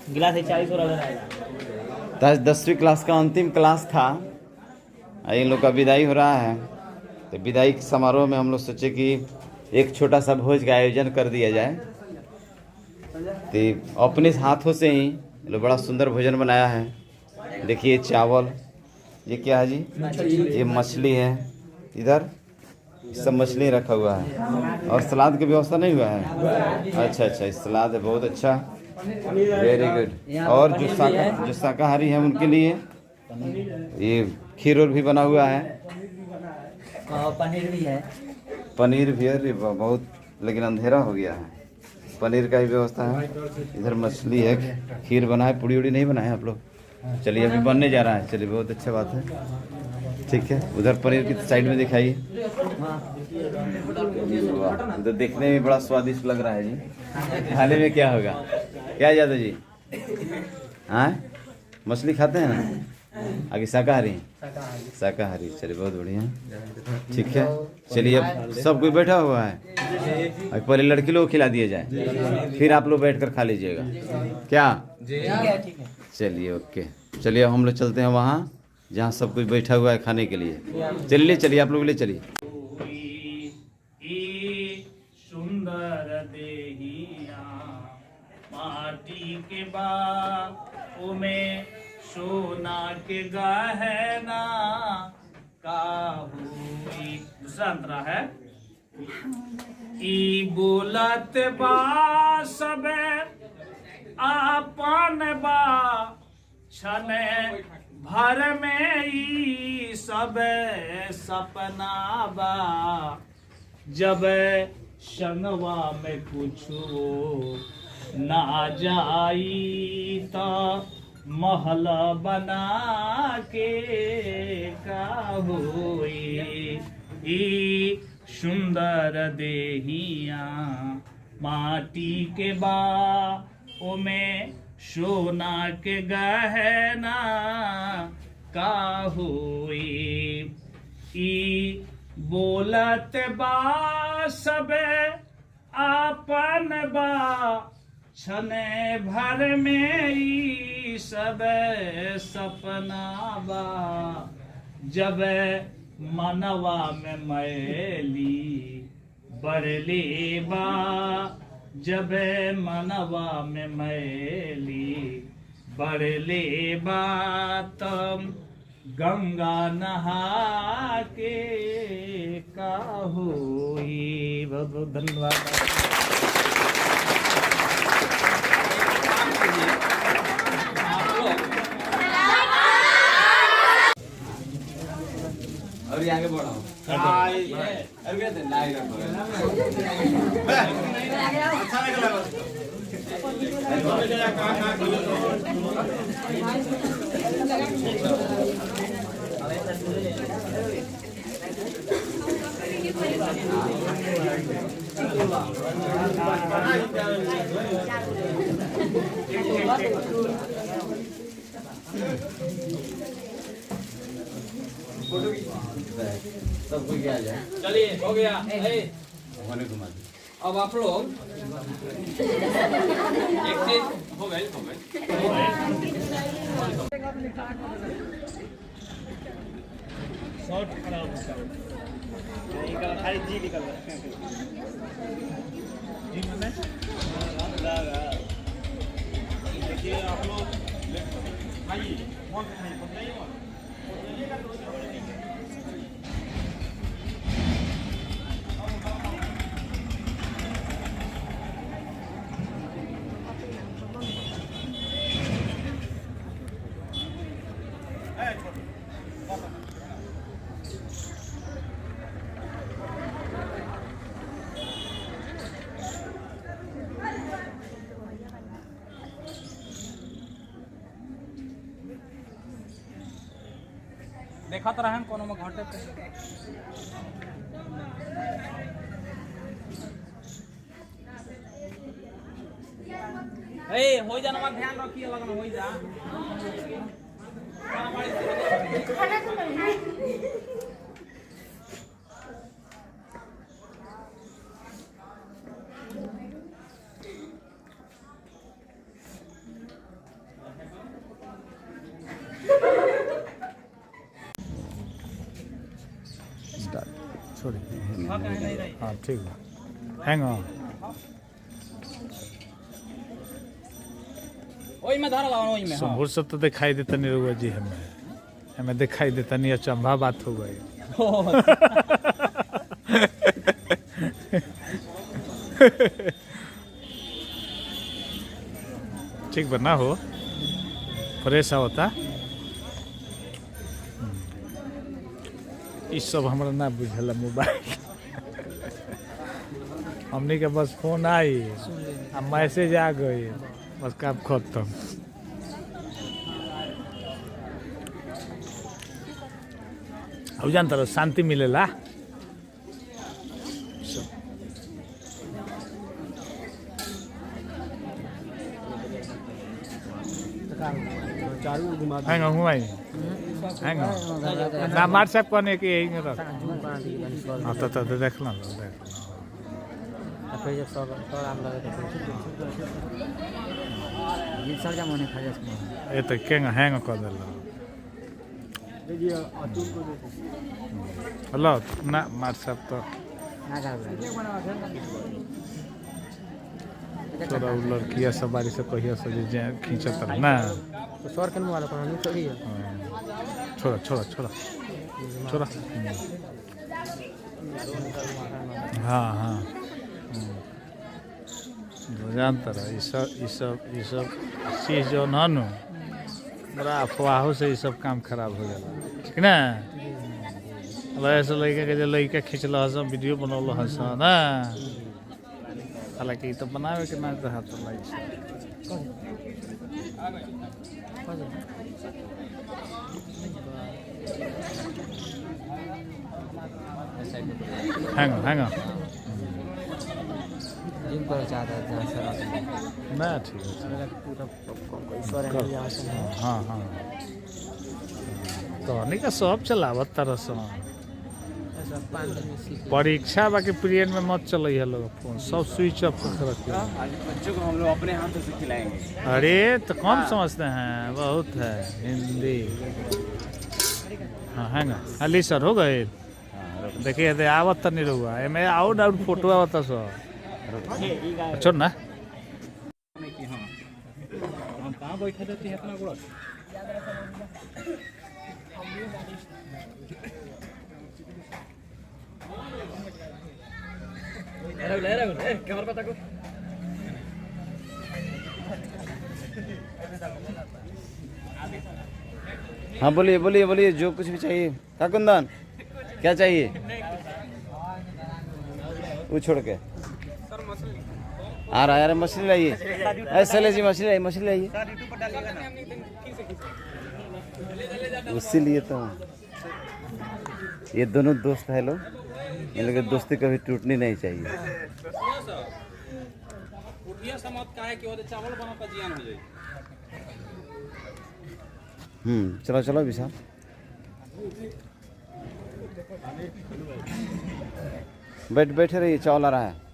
गिलास 40 हो रहा है। तो आज 10वीं क्लास का अंतिम क्लास था। इन लोग का विदाई हो रहा है। तो विदाई समारोह में हम लोग सोचे कि एक छोटा सा भोज का आयोजन कर दिया जाए। तो अपने हाथों से ही लोग बड़ा सुंदर भोजन बनाया है। देखिए चावल, ये क्या है जी? ये मछली है। इधर सब मछली रखा हुआ है और सलाद की व्यवस्था नहीं हुआ है। अच्छा अच्छा, सलाद है, बहुत अच्छा, वेरी गुड। और जो शाकाहारी है उनके लिए ये खीर और भी बना हुआ है, पनीर भी है। पनीर भी है। बहुत, लेकिन अंधेरा हो गया है। पनीर का ही व्यवस्था है। इधर मछली है, खीर बना है, पूड़ी उड़ी नहीं बनाए आप लोग? चलिए अभी बनने जा रहा है। चलिए बहुत अच्छा बात है, ठीक है। उधर पनीर की साइड में दिखाइए। वाह, तो देखने में बड़ा स्वादिष्ट लग रहा है जी। थाली में क्या होगा? क्या यादव जी? हाँ, मछली खाते हैं ना? आगे शाकाहारी? शाकाहारी, चलिए बहुत बढ़िया, ठीक है। चलिए अब सब कोई बैठा हुआ है। अब पहले लड़की लोग को खिला दिया जाए, फिर आप लोग बैठ कर खा लीजिएगा, क्या? ठीक है। चलिए ओके। चलिए अब हम लोग चलते हैं वहाँ जहाँ सब कुछ बैठा हुआ है खाने के लिए। चलिए चलिए, आप लोग ले चलिए। सुंदर देहिया माटी के बाहों में सोना के गहना का हुई। दूसरा अंतरा है, ई बोलत बा सबे आपन बा छने भर में ई सब सपना बा। जब संगवा में कुछो ना जाई तो महल बना के का होई। ई सुंदर देहिया माटी के बा में सोना के गहना का होई। ई बोलत बा सबे आपन बा छने भर में ई सब सपना बा। जब मनवा में मैली बरले बा, जब मनवा में मैली बरले बा तम गंगा नहा के का होई। बहुत बहुत धन्यवाद। अभी आगे बढ़ाओ। सब कोई आ जाए। चलिए हो गया। अब आप लोग एक चीज हो गए शॉर्ट खराब हो गया, खाली जी निकल रहा है। जी मैंने देखिए आप लोग आइए, कौन खाइए? देखा तो रहन कोनो में घाटे पे हो जाना मत, ध्यान रखिए, लगन हो जा। हाँ ठीक है हैंग ऑन ओई में धारा लाओ ओई में हां सुबह से तो दिखाई देता नहीं रहुआ जी हमें दिखाई देता नहीं अचंभा बात हो गई ठीक बना हो फ्रेश होता इस सब हमारा ना बुझल मोबाइल हमने के बस फोन आई आ मैसेज आ गई बस काम खत्म अब जानता रहो शांति मिलेला हैंग ऑन घुमाई हैंग ऑन ना मार साहब कहने की यही में रख हाँ तो देख लो ये तो केंगा हैंग कर दिल हेलो ना मार साहब तो थोड़ा लड़किया सब बारी से कहिया से खींचत ना छोड़ा छोड़ा छोड़ा छोड़ा हाँ हाँ जानता रहा ये सब चीज़ जो ना नु बड़ा अफवाहों से ये सब काम खराब हो जाला ठीक ना ऐसा लड़का के जो लड़का खींचल सब वीडियो बनौल हस ना हालांकि तो बनावे के ना चाहत तो लाइक हैंग ऑन ना ठीक है हाँ हाँ तो नहीं का सब चलावत तरह से परीक्षा बाकी पीरियड में मत चलो है लोग फोन सब स्विच ऑफ कर रखिए बच्चों को हम लोग अपने हाथों से खिलाएंगे अरे तो कम समझते हैं बहुत है हिंदी हाँ हैंगा अली सर हो गए देखिए दे आवत तो नहीं रहुआ मैं आउट आउट फोटो आवत सो छोड़ ना हम कहां बैठा देती है अपना गोड़ ले रहा कैमरा पता को हाँ बोलिए बोलिए बोलिए जो कुछ भी चाहिए काकुंदन क्या चाहिए वो छोड़ के आ रहा है यार मछली लाइए ऐसे ले जी मछली लाइए उसी लिए तो ये दोनों दोस्त है लोग इन लोग की दोस्ती कभी टूटनी नहीं चाहिए उठिया समाप्त का है कि वो चावल बनाता जियान हो जाए चलो चलो विशाल बैठे रहिए चावल आ रहा है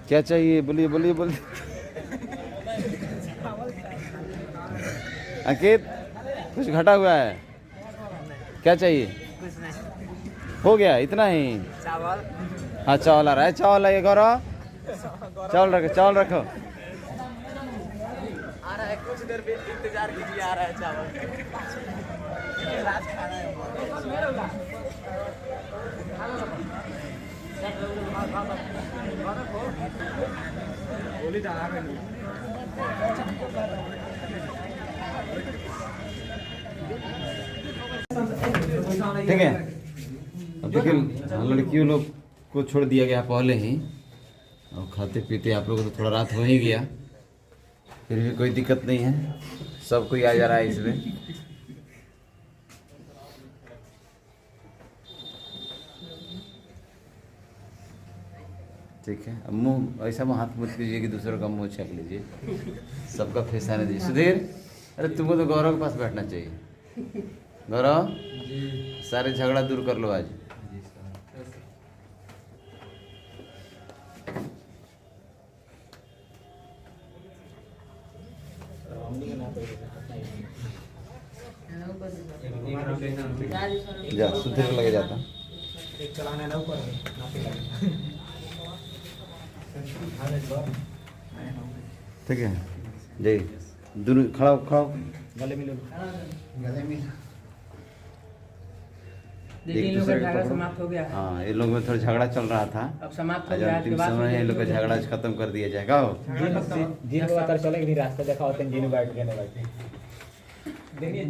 क्या चाहिए बोलिए बोलिए बोलिए अंकित कुछ घटा हुआ है क्या चाहिए हो गया इतना ही चावल हाँ चावल आ रहा है चावल आइए गौरव चावल रखो आ रहा है कुछ देर इंतजार कीजिए आ रहा है चावल ठीक है अब देखिए लड़कियों लोग को छोड़ दिया गया पहले ही और खाते पीते आप लोगों को तो थोड़ा रात हो ही गया फिर भी कोई दिक्कत नहीं है सब कोई आ जा रहा है इसमें ठीक है अब मुंह ऐसा हाथ मत कीजिए कि दूसरों का मुंह छेक लीजिए सबका फेस आने दीजिए सुधीर अरे तुमको तो गौरव के पास बैठना चाहिए गौरव सारे झगड़ा दूर कर लो आज जा सुधर लगे जाता ठीक है जय दोनों खड़ा हो, खड़ा हो। देखिए इन लोगों का झगड़ा समाप्त हो गया है। हाँ ये लोग में थोड़ा झगड़ा चल रहा था अब समाप्त हो आज गया है। अंतिम समय है, इन लोग का झगड़ा आज खत्म कर दिया जाएगा हो। जिन को पता चले कि रास्ता देखा होते हैं जिन बैठ के नहीं बैठे देखिए